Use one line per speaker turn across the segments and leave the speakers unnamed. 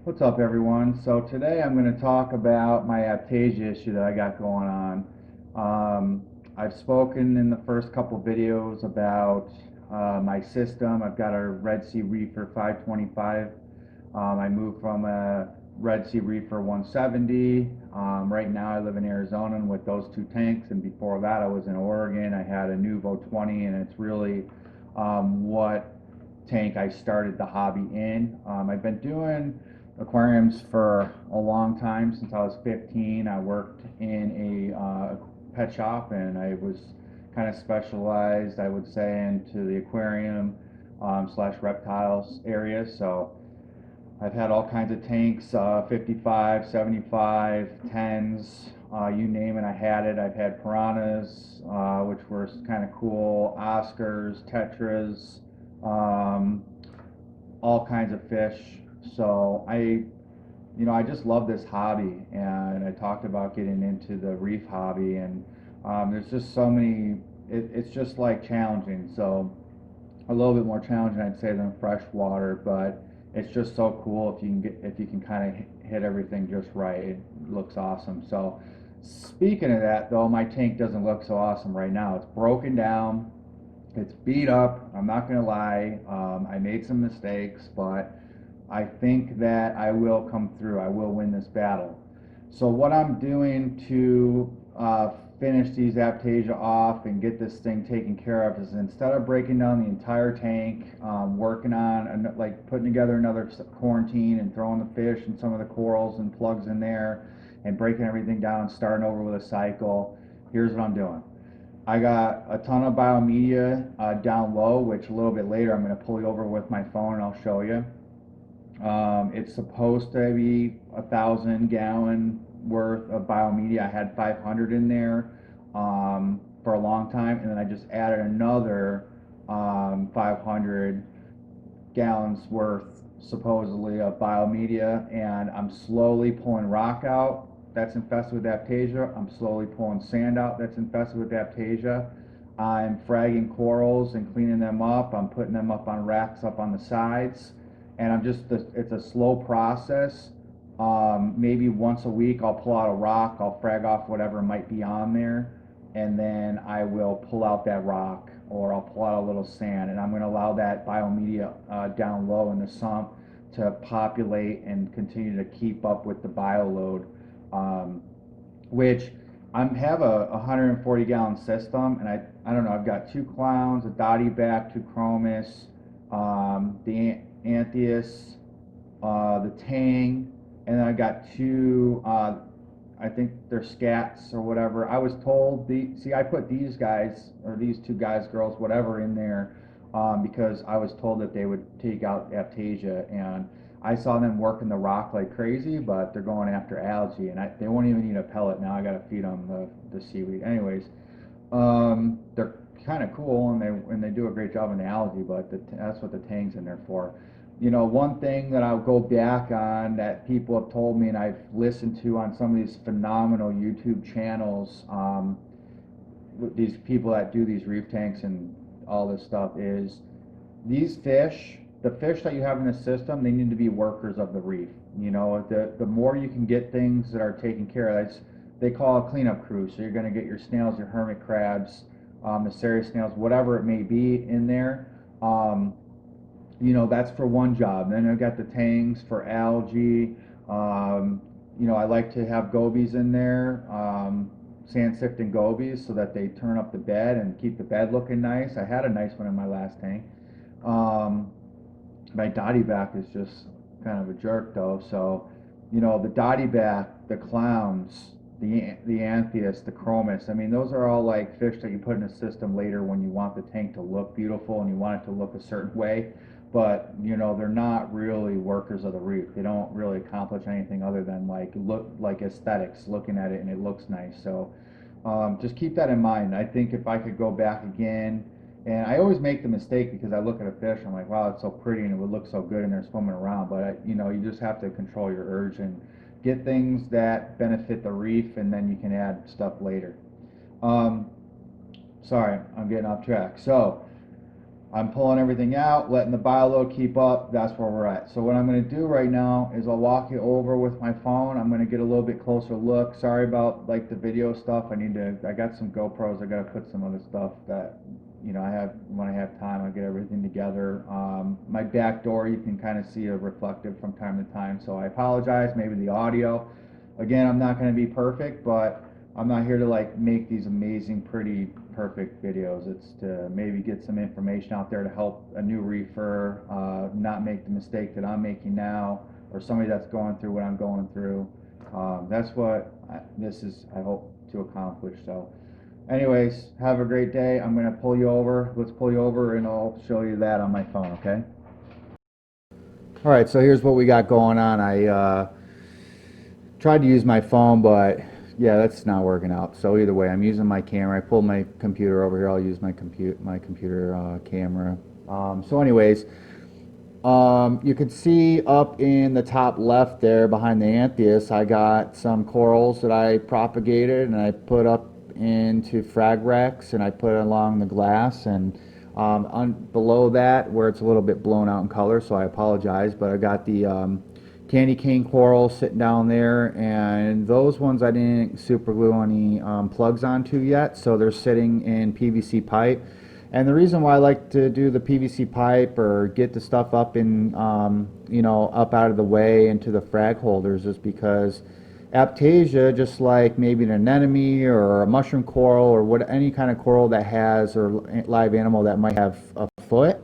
What's up, everyone? So today I'm going to talk about my Aiptasia issue that I got going on. I've spoken in the first couple videos about my system. I've got a Red Sea Reefer 525. I moved from a Red Sea Reefer 170. Right now I live in Arizona with those two tanks, and before that I was in Oregon. I had a Nuvo 20, and it's really what tank I started the hobby in. I've been doing aquariums for a long time, since I was 15. I worked in a pet shop, and I was kind of specialized, I would say, into the aquarium slash reptiles area. So I've had all kinds of tanks, 55, 75, 10s, you name it, I had it. I've had piranhas, which were kind of cool, Oscars, tetras, um, all kinds of fish. So I just love this hobby, and I talked about getting into the reef hobby, and there's just so many. It's just like challenging. So a little bit more challenging, I'd say, than freshwater, but it's just so cool if you can kind of hit everything just right. It looks awesome. So speaking of that, though, my tank doesn't look so awesome right now. It's broken down. It's beat up. I'm not gonna lie. I made some mistakes, but I think that I will come through. I will win this battle. So what I'm doing to finish these Aiptasia off and get this thing taken care of is, instead of breaking down the entire tank, working on like putting together another quarantine and throwing the fish and some of the corals and plugs in there and breaking everything down and starting over with a cycle, here's what I'm doing. I got a ton of biomedia down low, which a little bit later I'm going to pull you over with my phone and I'll show you. It's supposed to be 1,000 gallon worth of biomedia. I had 500 in there for a long time, and then I just added another 500 gallons worth, supposedly, of biomedia, and I'm slowly pulling rock out that's infested with Aiptasia. I'm slowly pulling sand out that's infested with Aiptasia. I'm fragging corals and cleaning them up. I'm putting them up on racks up on the sides, and it's a slow process. Maybe once a week I'll pull out a rock, I'll frag off whatever might be on there, and then I will pull out that rock, or I'll pull out a little sand, and I'm going to allow that biomedia down low in the sump to populate and continue to keep up with the bioload, um, which I have a 140 gallon system, and I don't know, I've got two clowns, a dotty back, two chromis, the anthias, the tang, and then I got two, I think they're scats or whatever. I was told, I put these guys, or these two guys, girls, whatever, in there because I was told that they would take out Aiptasia, and I saw them working the rock like crazy, but they're going after algae, and they won't even eat a pellet now. I got to feed them the seaweed. Anyways, they're kind of cool, and they do a great job on the algae, but that's what the tang's in there for. One thing that I'll go back on that people have told me, and I've listened to on some of these phenomenal YouTube channels, these people that do these reef tanks and all this stuff, is these fish, the fish that you have in the system, they need to be workers of the reef. The more you can get things that are taken care of, they call a cleanup crew. So you're going to get your snails, your hermit crabs, the serious snails, whatever it may be in there. That's for one job. Then I've got the tangs for algae. I like to have gobies in there, sand sifting gobies, so that they turn up the bed and keep the bed looking nice. I had a nice one in my last tank. Um, my dotty back is just kind of a jerk, though. So, the dotty back, the clowns, the anthias, the chromis. I mean, those are all like fish that you put in a system later when you want the tank to look beautiful and you want it to look a certain way. But they're not really workers of the reef. They don't really accomplish anything other than like aesthetics, looking at it and it looks nice. So just keep that in mind. I think if I could go back again, and I always make the mistake because I look at a fish, I'm like, wow, it's so pretty and it would look so good and they're swimming around. But you just have to control your urge and get things that benefit the reef, and then you can add stuff later. Um, Sorry, I'm getting off track. So I'm pulling everything out, letting the bioload keep up. That's where we're at. So what I'm going to do right now is I'll walk you over with my phone. I'm going to get a little bit closer look. Sorry about like the video stuff. I got some GoPros. I got to put some other stuff that, I have, when I have time, I'll get everything together. My back door, you can kind of see a reflective from time to time. So I apologize. Maybe the audio. Again, I'm not going to be perfect, but I'm not here to like make these amazing, pretty, perfect videos. It's to maybe get some information out there to help a new reefer not make the mistake that I'm making now, or somebody that's going through what I'm going through. That's what this is, I hope to accomplish. So anyways, have a great day. I'm going to pull you over. Let's pull you over and I'll show you that on my phone, okay? All right, so here's what we got going on. I tried to use my phone, but yeah, that's not working out. So either way, I'm using my camera. I pulled my computer over here. I'll use my computer camera. So anyways, you can see up in the top left there behind the Aiptasia, I got some corals that I propagated and I put up into frag racks and I put it along the glass, and below that where it's a little bit blown out in color, so I apologize, but I got the candy cane coral sitting down there, and those ones I didn't super glue any plugs onto yet, so they're sitting in PVC pipe. And the reason why I like to do the PVC pipe or get the stuff up in, up out of the way into the frag holders is because Aiptasia, just like maybe an anemone or a mushroom coral or any kind of coral that has, or live animal that might have a foot,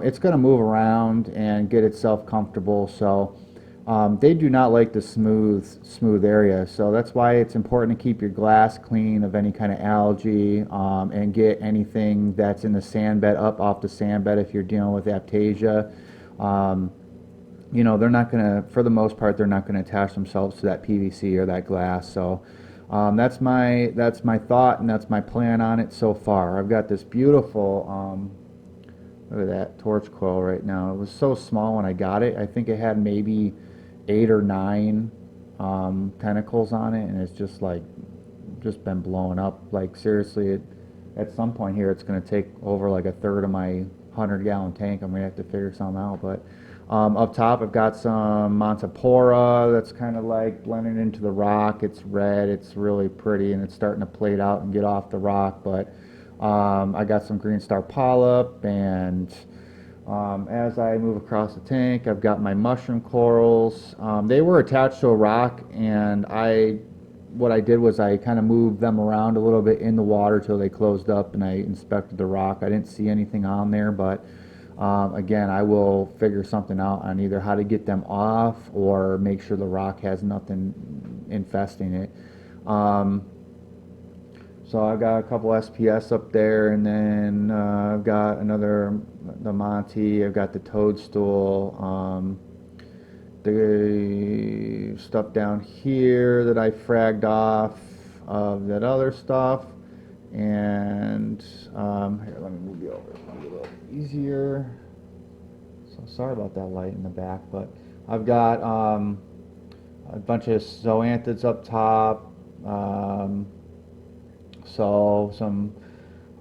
it's going to move around and get itself comfortable. So they do not like the smooth area, so that's why it's important to keep your glass clean of any kind of algae, and get anything that's in the sand bed up off the sand bed if you're dealing with Aiptasia. They're not going to, for the most part, they're not going to attach themselves to that PVC or that glass. So that's my thought, and that's my plan on it so far. I've got this beautiful look at that torch coil right now. It was so small when I got it. I think it had maybe 8 or 9 tentacles on it, and it's just been blowing up. Like seriously, at some point here it's going to take over like a third of my 100-gallon tank. I'm going to have to figure something out. But up top I've got some Montipora that's kind of like blending into the rock. It's red, it's really pretty, and it's starting to plate out and get off the rock. But I got some green star polyp, and as I move across the tank, I've got my mushroom corals. They were attached to a rock, and what I did was I kind of moved them around a little bit in the water till they closed up, and I inspected the rock. I didn't see anything on there, but again, I will figure something out on either how to get them off or make sure the rock has nothing infesting it. So I've got a couple SPS up there, and then I've got the Monty, I've got the toadstool, the stuff down here that I fragged off of that other stuff, and here, let me move you over, it's going to be a little easier. So sorry about that light in the back, but I've got a bunch of zoanthids up top, so some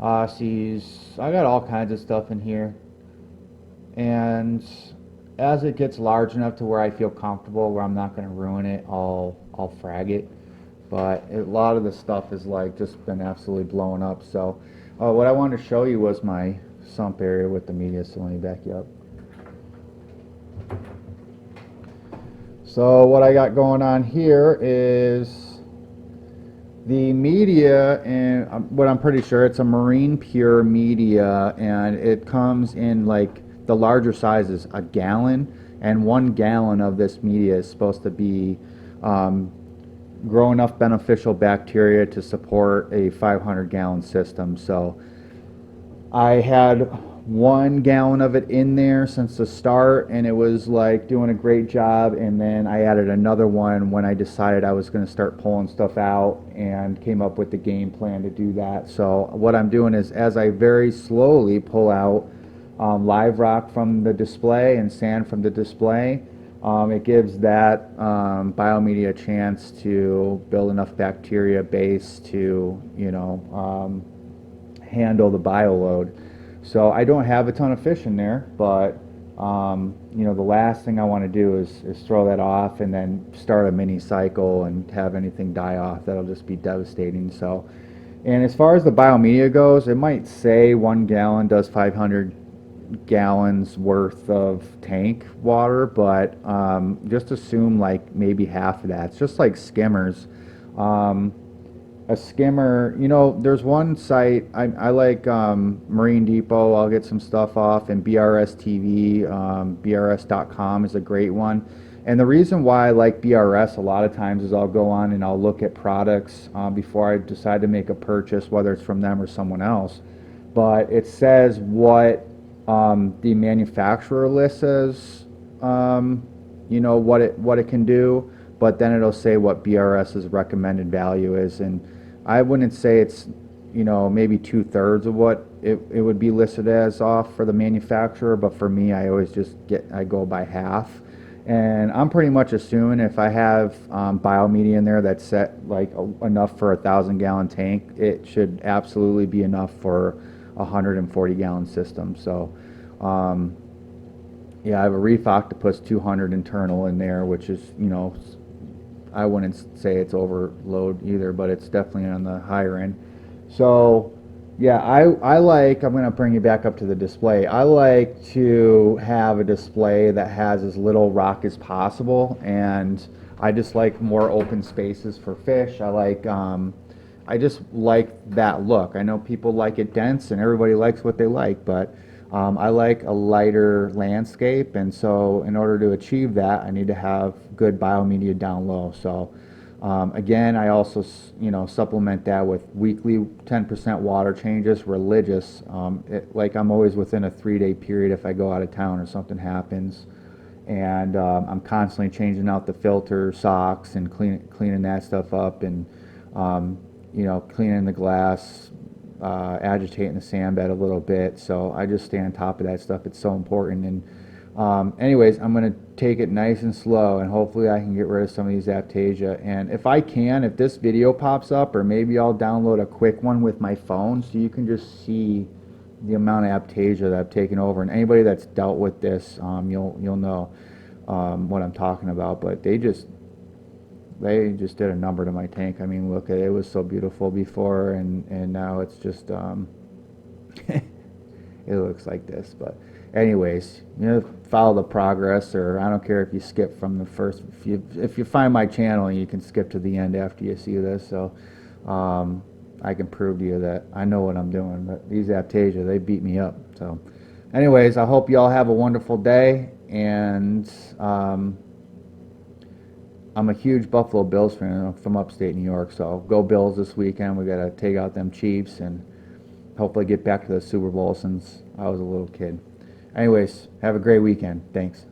Aussies. I got all kinds of stuff in here, and as it gets large enough to where I feel comfortable, where I'm not going to ruin it, I'll frag it. But a lot of the stuff is like just been absolutely blown up. So what I wanted to show you was my sump area with the media. So let me back you up. So what I got going on here is the media, and what I'm pretty sure it's a marine pure media, and it comes in like the larger sizes, a gallon, and 1 gallon of this media is supposed to be grow enough beneficial bacteria to support a 500-gallon system. So I had 1 gallon of it in there since the start, and it was like doing a great job, and then I added another one when I decided I was going to start pulling stuff out and came up with the game plan to do that. So what I'm doing is, as I very slowly pull out live rock from the display and sand from the display, it gives that biomedia a chance to build enough bacteria base to handle the bioload. So I don't have a ton of fish in there, but you know, the last thing I want to do is throw that off and then start a mini cycle and have anything die off. That'll just be devastating. So, and as far as the biomedia goes, it might say 1 gallon does 500 gallons worth of tank water, but just assume like maybe half of that. It's just like skimmers. Um, a skimmer, you know, there's one site I like, Marine Depot. I'll get some stuff off, and BRS TV, brs.com is a great one. And the reason why I like BRS a lot of times is I'll go on and I'll look at products before I decide to make a purchase, whether it's from them or someone else. But it says what the manufacturer lists as, you know, what it can do, but then it'll say what BRS's recommended value is, and I wouldn't say it's, you know, maybe 2/3 of what it would be listed as off for the manufacturer, but for me, I always just I go by half. And I'm pretty much assuming if I have biomedia in there that's set like enough for 1,000 gallon tank, it should absolutely be enough for a 140 gallon system. So yeah, I have a Reef Octopus 200 internal in there, which is, you know, I wouldn't say it's overload either, but it's definitely on the higher end. So yeah, I like, I'm going to bring you back up to the display. I like to have a display that has as little rock as possible, and I just like more open spaces for fish. I just like that look. I know people like it dense and everybody likes what they like, but I like a lighter landscape, and so in order to achieve that, I need to have good biomedia down low. So again, I also, you know, supplement that with weekly 10% water changes, religious. Like I'm always within a 3-day period if I go out of town or something happens. And I'm constantly changing out the filter socks and cleaning that stuff up, and you know, cleaning the glass, agitating the sand bed a little bit. So I just stay on top of that stuff. It's so important. And anyways, I'm going to take it nice and slow, and hopefully I can get rid of some of these Aiptasia. And if I can, if this video pops up, or maybe I'll download a quick one with my phone so you can just see the amount of Aiptasia that I've taken over. And anybody that's dealt with this, you'll know what I'm talking about. But they just did a number to my tank. I mean, look, it was so beautiful before, and now it's just it looks like this. But anyways, you know, follow the progress, or I don't care if you skip from the first. If you find my channel, you can skip to the end after you see this. So I can prove to you that I know what I'm doing. But these Aiptasia, they beat me up. So anyways, I hope you all have a wonderful day, and I'm a huge Buffalo Bills fan from upstate New York, so go Bills this weekend. We got to take out them Chiefs and hopefully get back to the Super Bowl since I was a little kid. Anyways, have a great weekend. Thanks.